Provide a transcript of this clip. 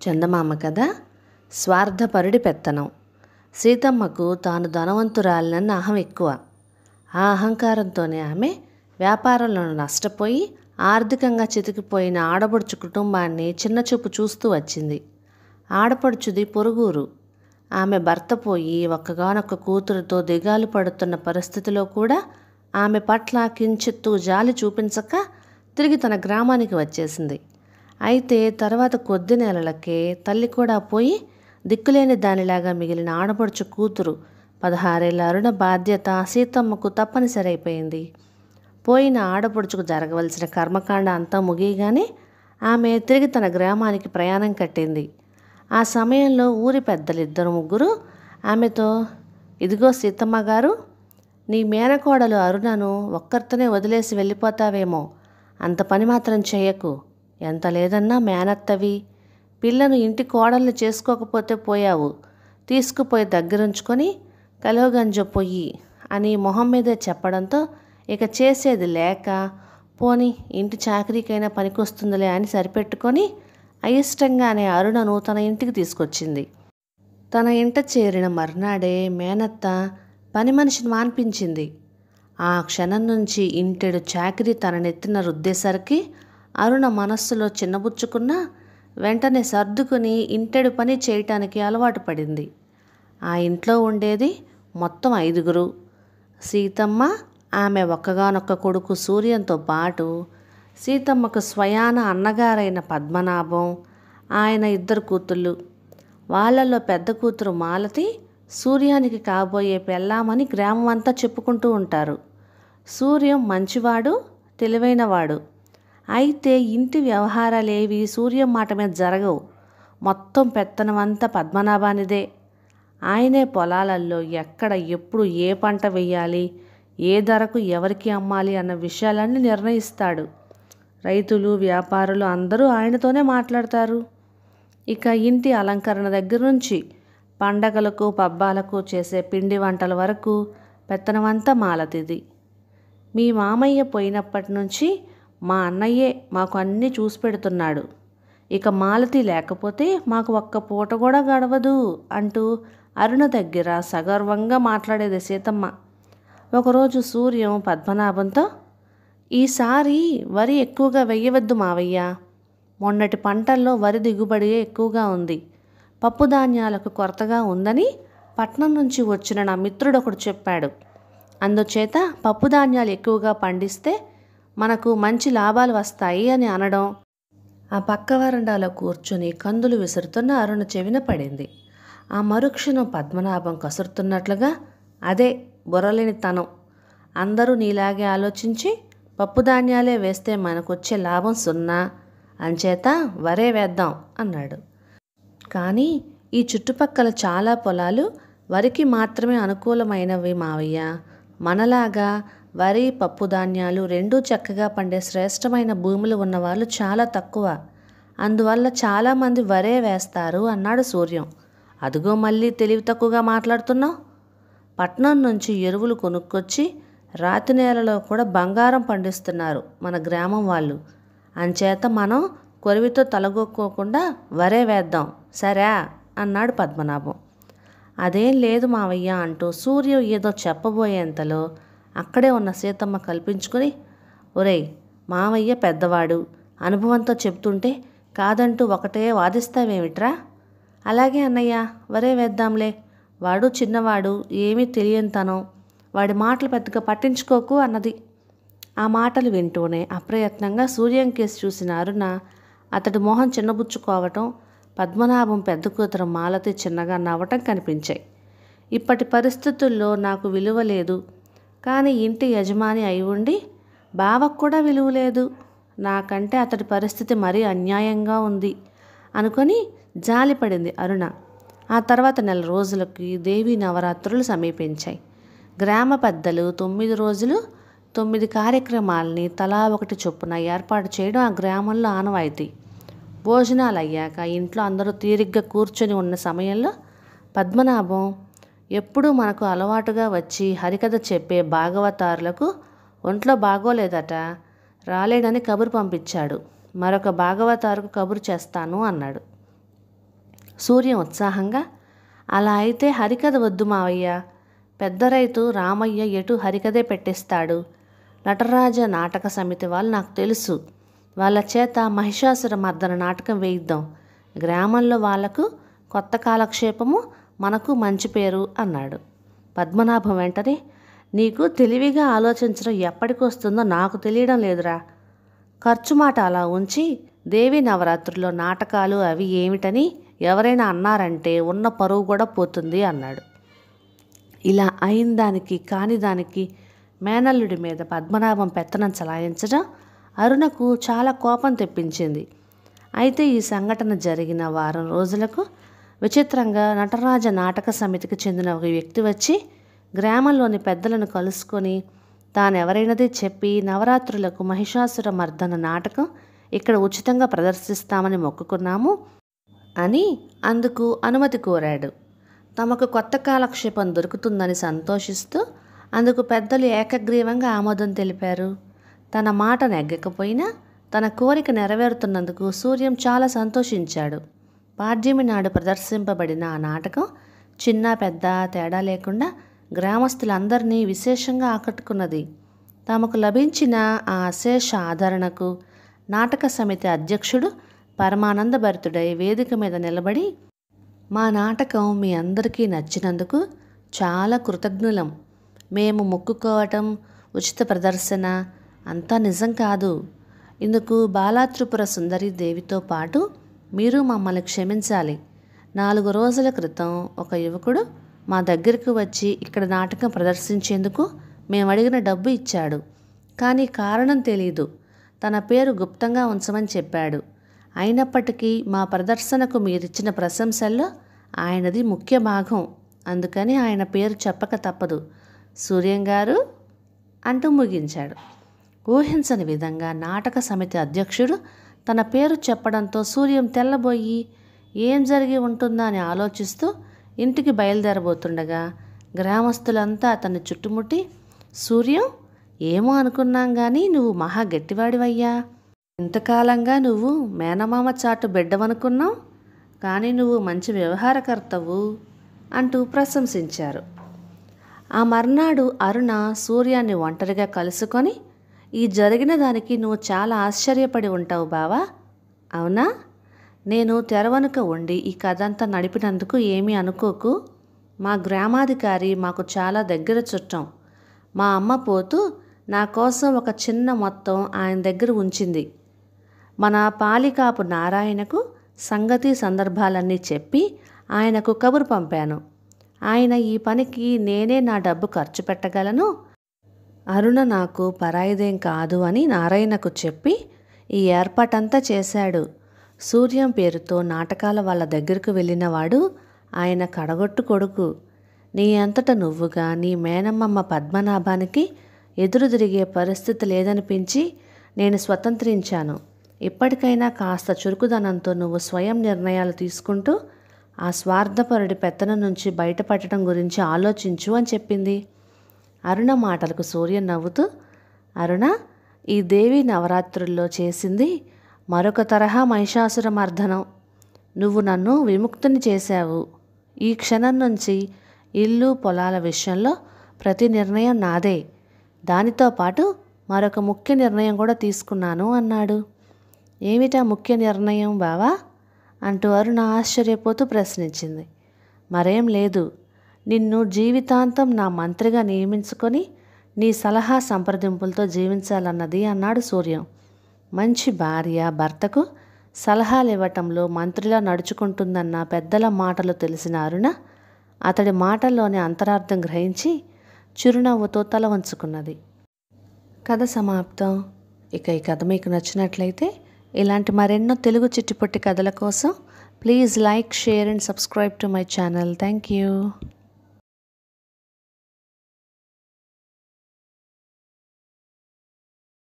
చందమామ కథ స్వార్థపరుడి పెత్తనం. సీతమ్మకు తాను ధనవంతురాలినన్న అహం ఎక్కువ. ఆ అహంకారంతోనే ఆమె వ్యాపారంలో నష్టపోయి ఆర్థికంగా చితికిపోయిన ఆడపడుచు కుటుంబాన్ని చిన్నచూపు చూస్తూ వచ్చింది. ఆడపడుచుది పొరుగురు. ఆమె భర్త పోయి ఒక్కగానొక్క కూతురుతో దిగాలు పడుతున్న పరిస్థితిలో కూడా ఆమె పట్ల కించిత్తు జాలి చూపించక తిరిగి తన గ్రామానికి వచ్చేసింది. అయితే తర్వాత కొద్ది నెలలకే తల్లి కూడా పోయి దిక్కులేని దానిలాగా మిగిలిన ఆడపడుచు కూతురు 16 ఏళ్ల అరుణ బాధ్యత సీతమ్మకు తప్పనిసరి అయిపోయింది. పోయిన ఆడపడుచుకు జరగవలసిన కర్మకాండ అంతా ముగియగానే ఆమె తిరిగి తన గ్రామానికి ప్రయాణం కట్టింది. ఆ సమయంలో ఊరి పెద్దలు 2-3 ఆమెతో, ఇదిగో సీతమ్మ గారు, నీ మేనకోడలు అరుణను ఒక్కరితోనే వదిలేసి వెళ్ళిపోతావేమో, అంత పని మాత్రం చేయకు. ఎంత లేదన్నా మేనత్తవి, పిల్లను ఇంటి కోడల్ని చేసుకోకపోతే పోయావు, తీసుకుపోయి దగ్గరుంచుకొని కలోగంజ పొయ్యి అని మొహం మీదే చెప్పడంతో ఇక చేసేది లేక, పోని ఇంటి చాకరీకైనా పనికొస్తుందిలే అని సరిపెట్టుకొని అయిష్టంగానే అరుణను తన ఇంటికి తీసుకొచ్చింది. తన ఇంట చేరిన మర్నాడే మేనత్త పని మనిషిని మాన్పించింది. ఆ క్షణం నుంచి ఇంటెడు చాకరీ తన నెత్తిన రుద్దేసరికి అరుణ మనస్సులో చిన్నబుచ్చుకున్న వెంటనే సర్దుకుని ఇంటెడు పని చేయటానికి అలవాటు పడింది. ఆ ఇంట్లో ఉండేది మొత్తం 5. సీతమ్మ, ఆమె ఒక్కగానొక్క కొడుకు సూర్యంతో పాటు సీతమ్మకు స్వయాన అన్నగారైన పద్మనాభం, ఆయన 2 కూతుళ్ళు. వాళ్ళల్లో పెద్ద కూతురు మాలతి సూర్యానికి కాబోయే పెళ్ళామని గ్రామం అంతా చెప్పుకుంటూ ఉంటారు. సూర్యం మంచివాడు, తెలివైనవాడు. అయితే ఇంటి వ్యవహారాలేవి సూర్యం మాట మీద జరగవు. మొత్తం పెత్తనమంతా పద్మనాభానిదే. ఆయనే పొలాలలో ఎక్కడ ఎప్పుడు ఏ పంట వేయాలి, ఏ ధరకు ఎవరికి అమ్మాలి అన్న విషయాలన్నీ నిర్ణయిస్తాడు. రైతులు, వ్యాపారులు అందరూ ఆయనతోనే మాట్లాడతారు. ఇక ఇంటి అలంకరణ దగ్గర నుంచి పండగలకు పబ్బాలకు చేసే పిండి వంటల వరకు పెత్తనమంతా మాలతిది. మీ మామయ్య పోయినప్పటి నుంచి మా అన్నయ్యే మాకు అన్నీ చూసి పెడుతున్నాడు. ఇక మాలతి లేకపోతే మాకు ఒక్క పూట కూడా గడవదు అంటూ అరుణ దగ్గర సగర్వంగా మాట్లాడేది సీతమ్మ. ఒకరోజు సూర్యం పద్మనాభంతో, ఈసారి వరి ఎక్కువగా వెయ్యవద్దు మావయ్య. మొన్నటి పంటల్లో వరి దిగుబడి ఎక్కువగా ఉంది. పప్పు ధాన్యాలకు కొరతగా ఉందని పట్నం నుంచి వచ్చిన నా మిత్రుడొకడు చెప్పాడు. అందుచేత పప్పు ధాన్యాలు ఎక్కువగా పండిస్తే మనకు మంచి లాభాలు వస్తాయి అని అనడం ఆ పక్క వరండాలో కూర్చుని కందులు విసురుతున్న అరుణ చెవిన పడింది. ఆ మరుక్షణం పద్మనాభం కసురుతున్నట్లుగా, అదే బుర్రలేనితనం. అందరూ నీలాగే ఆలోచించి పప్పు ధాన్యాలే వేస్తే మనకొచ్చే లాభం 0, అంచేత వరే వేద్దాం అన్నాడు. కానీ ఈ చుట్టుపక్కల చాలా పొలాలు వరికి మాత్రమే అనుకూలమైనవి మావయ్య. మనలాగా వరి, పప్పు ధాన్యాలు రెండూ చక్కగా పండే శ్రేష్టమైన భూములు ఉన్నవాళ్ళు చాలా తక్కువ. అందువల్ల చాలామంది వరే వేస్తారు అన్నాడు సూర్యం. అదిగో మళ్ళీ తెలివి తక్కువగా మాట్లాడుతున్నావు. పట్నం నుంచి ఎరువులు కొనుక్కొచ్చి రాతి నేలలో కూడా బంగారం పండిస్తున్నారు మన గ్రామం వాళ్ళు. అంచేత మనం కొరివితో తలగొక్కోకుండా వరే వేద్దాం, సరే అన్నాడు పద్మనాభం. అదేం లేదు మావయ్య అంటూ సూర్యం ఏదో చెప్పబోయేంతలో అక్కడే ఉన్న సీతమ్మ కల్పించుకుని, ఒరేయ్, మావయ్య పెద్దవాడు, అనుభవంతో చెప్తుంటే కాదంటూ ఒకటే వాదిస్తావేమిట్రా? అలాగే అన్నయ్య, వరే వేద్దాంలే. వాడు చిన్నవాడు, ఏమీ తెలియనితనం, వాడి మాటలు పెద్దగా పట్టించుకోకు అన్నది. ఆ మాటలు వింటూనే అప్రయత్నంగా సూర్యం కేసి చూసిన అరుణ అతడి మొహం చిన్నబుచ్చుకోవటం, పద్మనాభం పెద్ద కూతురు మాలతి చిన్నగా నవ్వటం కనిపించాయి. ఇప్పటి పరిస్థితుల్లో నాకు విలువ లేదు, కానీ ఇంటి యజమాని అయి ఉండి బావకు కూడా విలువ లేదు. నాకంటే అతడి పరిస్థితి మరీ అన్యాయంగా ఉంది అనుకొని జాలిపడింది అరుణ. ఆ తర్వాత 1 నెల రోజులకి దేవీ నవరాత్రులు సమీపించాయి. గ్రామ పెద్దలు 9 రోజులు 9 కార్యక్రమాలని తలా ఒకటి చొప్పున ఏర్పాటు చేయడం ఆ గ్రామంలో ఆనవాయితీ. భోజనాలు అయ్యాక ఇంట్లో అందరూ తీరిగ్గా కూర్చొని ఉన్న సమయంలో పద్మనాభం ఎప్పుడూ మనకు అలవాటుగా వచ్చి హరికథ చెప్పే భాగవతారులకు ఒంట్లో బాగోలేదట, రాలేడని కబురు పంపించాడు. మరొక భాగవతారుకు కబురు చేస్తాను అన్నాడు. సూర్యం ఉత్సాహంగా, అలా అయితే హరికథ వద్దు మావయ్య. పెద్ద రైతు రామయ్య ఎటు హరికథే పెట్టేస్తాడు. నటరాజ నాటక సమితి వాళ్ళు నాకు తెలుసు. వాళ్ళ చేత మహిషాసుర మర్దన నాటకం వేయిద్దాం. గ్రామంలో వాళ్లకు కొత్త కాలక్షేపము, మనకు మంచి పేరు అన్నాడు. పద్మనాభం వెంటనే, నీకు తెలివిగా ఆలోచించడం ఎప్పటికొస్తుందో నాకు తెలియడం లేదురా. ఖర్చు మాట అలా ఉంచి దేవీ నవరాత్రుల్లో నాటకాలు అవి ఏమిటని ఎవరైనా అన్నారంటే ఉన్న పరువు కూడా పోతుంది అన్నాడు. ఇలా అయిన దానికి కాని దానికి మేనల్లుడి మీద పద్మనాభం పెత్తనం చలాయించడం అరుణకు చాలా కోపం తెప్పించింది. అయితే ఈ సంఘటన జరిగిన వారం రోజులకు విచిత్రంగా నటరాజ నాటక సమితికి చెందిన ఒక వ్యక్తి వచ్చి గ్రామంలోని పెద్దలను కలుసుకొని తానెవరైనది చెప్పి నవరాత్రులకు మహిషాసుర మర్దన నాటకం ఇక్కడ ఉచితంగా ప్రదర్శిస్తామని మొక్కుకున్నాము అని అందుకు అనుమతి కోరాడు. తమకు కొత్త కాలక్షేపం దొరుకుతుందని సంతోషిస్తూ అందుకు పెద్దలు ఏకగ్రీవంగా ఆమోదం తెలిపారు. తన మాట నెగ్గకపోయినా తన కోరిక నెరవేరుతున్నందుకు సూర్యం చాలా సంతోషించాడు. పాడ్యమి నాడు ప్రదర్శింపబడిన ఆ నాటకం చిన్న పెద్ద తేడా లేకుండా గ్రామస్తులందరినీ విశేషంగా ఆకట్టుకున్నది. తమకు లభించిన ఆ అశేష ఆదరణకు నాటక సమితి అధ్యక్షుడు పరమానందభరితుడై వేదిక మీద నిలబడి, మా నాటకం మీ అందరికీ నచ్చినందుకు చాలా కృతజ్ఞులం. మేము మొక్కుకోవటం, ఉచిత ప్రదర్శన అంతా నిజం కాదు. ఇందుకు బాలాత్రిపుర సుందరి దేవితో పాటు మీరు మమ్మల్ని క్షమించాలి. 4 రోజుల క్రితం ఒక యువకుడు మా దగ్గరకు వచ్చి ఇక్కడ నాటకం ప్రదర్శించేందుకు మేము అడిగిన డబ్బు ఇచ్చాడు. కానీ కారణం తెలీదు. తన పేరు గుప్తంగా ఉంచమని చెప్పాడు. అయినప్పటికీ మా ప్రదర్శనకు మీరిచ్చిన ప్రశంసల్లో ఆయనది ముఖ్య భాగం. అందుకని ఆయన పేరు చెప్పక తప్పదు. సూర్యం గారు అంటూ ముగించాడు. ఊహించని విధంగా నాటక సమితి అధ్యక్షుడు తన పేరు చెప్పడంతో సూర్యం తెల్లబోయి ఏం జరిగి ఉంటుందా అని ఆలోచిస్తూ ఇంటికి బయలుదేరబోతుండగా గ్రామస్తులంతా అతన్ని చుట్టుముట్టి, సూర్యం, ఏమో అనుకున్నాం కానీ నువ్వు మహా గట్టివాడివయ్యా. ఇంతకాలంగా నువ్వు మేనమామ చాటు బిడ్డవనుకున్నావు, కానీ నువ్వు మంచి వ్యవహారకర్తవు అంటూ ప్రశంసించారు. ఆ మర్నాడు అరుణ సూర్యాన్ని ఒంటరిగా కలుసుకొని, ఈ జరిగిన దానికి నువ్వు చాలా ఆశ్చర్యపడి ఉంటావు బావా, అవునా? నేను తెరవనుక ఉండి ఈ కథంతా నడిపినందుకు ఏమీ అనుకోకు. మా గ్రామాధికారి మాకు చాలా దగ్గర చుట్టం. మా అమ్మ పోతూ నా కోసం ఒక చిన్న మొత్తం ఆయన దగ్గర ఉంచింది. మన పాలికాపు నారాయణకు సంగతి సందర్భాలన్నీ చెప్పి ఆయనకు కబురు పంపాను. ఆయన ఈ పనికి నేనే నా డబ్బు ఖర్చు పెట్టగలను, అరుణ నాకు పరాయిదేం కాదు అని నారాయణకు చెప్పి ఈ ఏర్పాటంతా చేశాడు. సూర్యం పేరుతో నాటకాల వాళ్ళ దగ్గరకు వెళ్ళినవాడు ఆయన కడగొట్టు కొడుకు. నీ అంతట నువ్వుగా నీ మేనమ్మమ్మ పద్మనాభానికి ఎదురు తిరిగే పరిస్థితి లేదనిపించి నేను స్వతంత్రించాను. ఇప్పటికైనా కాస్త చురుకుదనంతో నువ్వు స్వయం నిర్ణయాలు తీసుకుంటూ ఆ స్వార్థపరుడి పెత్తనం నుంచి బయటపడటం గురించి ఆలోచించు అని చెప్పింది. అరుణ మాటలకు సూర్యం నవ్వుతూ, అరుణ, ఈ దేవి నవరాత్రుల్లో చేసింది మరొక తరహా మహిషాసుర మర్దనం. నువ్వు నన్ను విముక్తిని చేశావు. ఈ క్షణం నుంచి ఇల్లు పొలాల విషయంలో ప్రతి నిర్ణయం నాదే. దానితో పాటు మరొక ముఖ్య నిర్ణయం కూడా తీసుకున్నాను అన్నాడు. ఏమిటా ముఖ్య నిర్ణయం బావా అంటూ అరుణ ఆశ్చర్యపోతూ ప్రశ్నించింది. మరేం లేదు, నిన్ను జీవితాంతం నా మంత్రిగా నియమించుకొని నీ సలహా సంప్రదింపులతో జీవించాలన్నది అన్నాడు సూర్యం. మంచి భార్య భర్తకు సలహాలు ఇవ్వటంలో మంత్రిలా నడుచుకుంటుందన్న పెద్దల మాటలు తెలిసిన అరుణ అతడి మాటల్లోని అంతరార్థం గ్రహించి చిరునవ్వుతో తల వంచుకున్నది. కథ సమాప్తం. ఇక ఈ కథ మీకు నచ్చినట్లయితే ఇలాంటి మరెన్నో తెలుగు చిట్టిపొట్టి కథల కోసం please like, share and subscribe to my channel. Thank you.